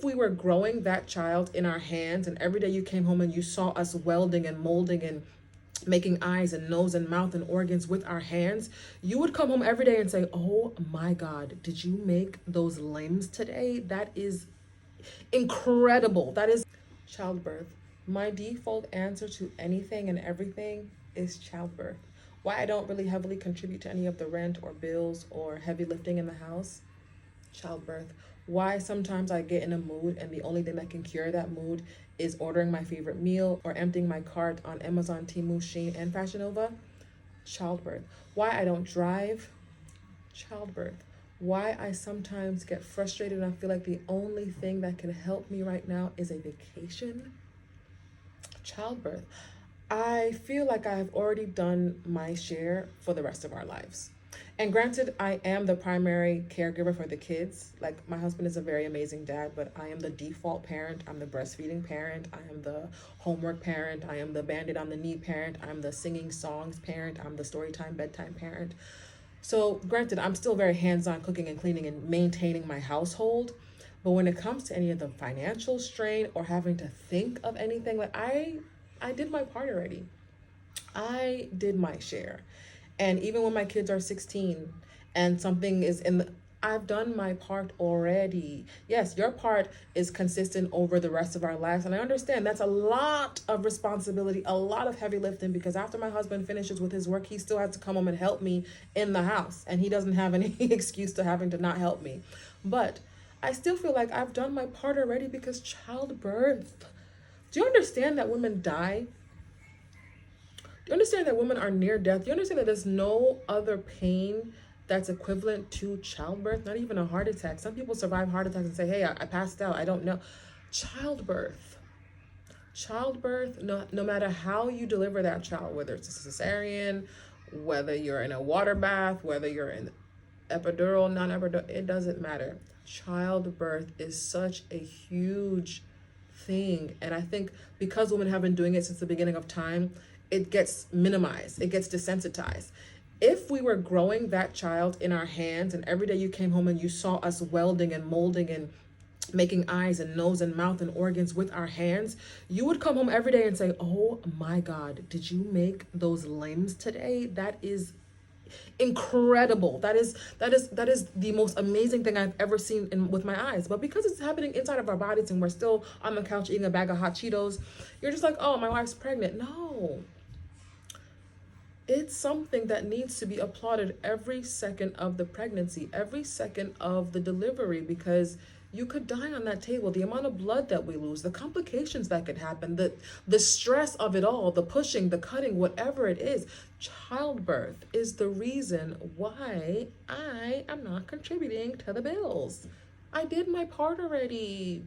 if we were growing that child in our hands and every day you came home and you saw us welding and molding and making eyes and nose and mouth and organs with our hands, you would come home every day and say, oh my God, did you make those limbs today? That is incredible. That is childbirth. My default answer to anything and everything is childbirth. Why I don't really heavily contribute to any of the rent or bills or heavy lifting in the house? Childbirth. Why sometimes I get in a mood and the only thing that can cure that mood is ordering my favorite meal or emptying my cart on Amazon, Temu, Shein, and Fashion Nova? Childbirth. Why I don't drive? Childbirth. Why I sometimes get frustrated and I feel like the only thing that can help me right now is a vacation? Childbirth. I feel like I have already done my share for the rest of our lives. And granted, I am the primary caregiver for the kids. Like, my husband is a very amazing dad, but I am the default parent. I'm the breastfeeding parent. I am the homework parent. I am the Band-Aid on the knee parent. I'm the singing songs parent. I'm the storytime, bedtime parent. So granted, I'm still very hands-on cooking and cleaning and maintaining my household. But when it comes to any of the financial strain or having to think of anything, like I did my part already. I did my share. And even when my kids are 16 and something is I've done my part already. Yes, your part is consistent over the rest of our lives. And I understand that's a lot of responsibility, a lot of heavy lifting, because after my husband finishes with his work, he still has to come home and help me in the house. And he doesn't have any excuse to having to not help me. But I still feel like I've done my part already, because childbirth. Do you understand that women die? Do you understand that women are near death? Do you understand that there's no other pain that's equivalent to childbirth? Not even a heart attack. Some people survive heart attacks and say, hey, I passed out. I don't know. Childbirth. Childbirth, no matter how you deliver that child, whether it's a cesarean, whether you're in a water bath, whether you're in epidural, non-epidural, it doesn't matter. Childbirth is such a huge thing. And I think because women have been doing it since the beginning of time, it gets minimized, it gets desensitized. If we were growing that child in our hands and every day you came home and you saw us welding and molding and making eyes and nose and mouth and organs with our hands, you would come home every day and say, oh my God, did you make those limbs today? That is incredible. That is the most amazing thing I've ever seen with my eyes. But because it's happening inside of our bodies and we're still on the couch eating a bag of hot Cheetos, you're just like, oh, my wife's pregnant. No. It's something that needs to be applauded every second of the pregnancy, every second of the delivery, because you could die on that table. The amount of blood that we lose, the complications that could happen, the stress of it all, the pushing, the cutting, whatever it is. Childbirth is the reason why I am not contributing to the bills. I did my part already.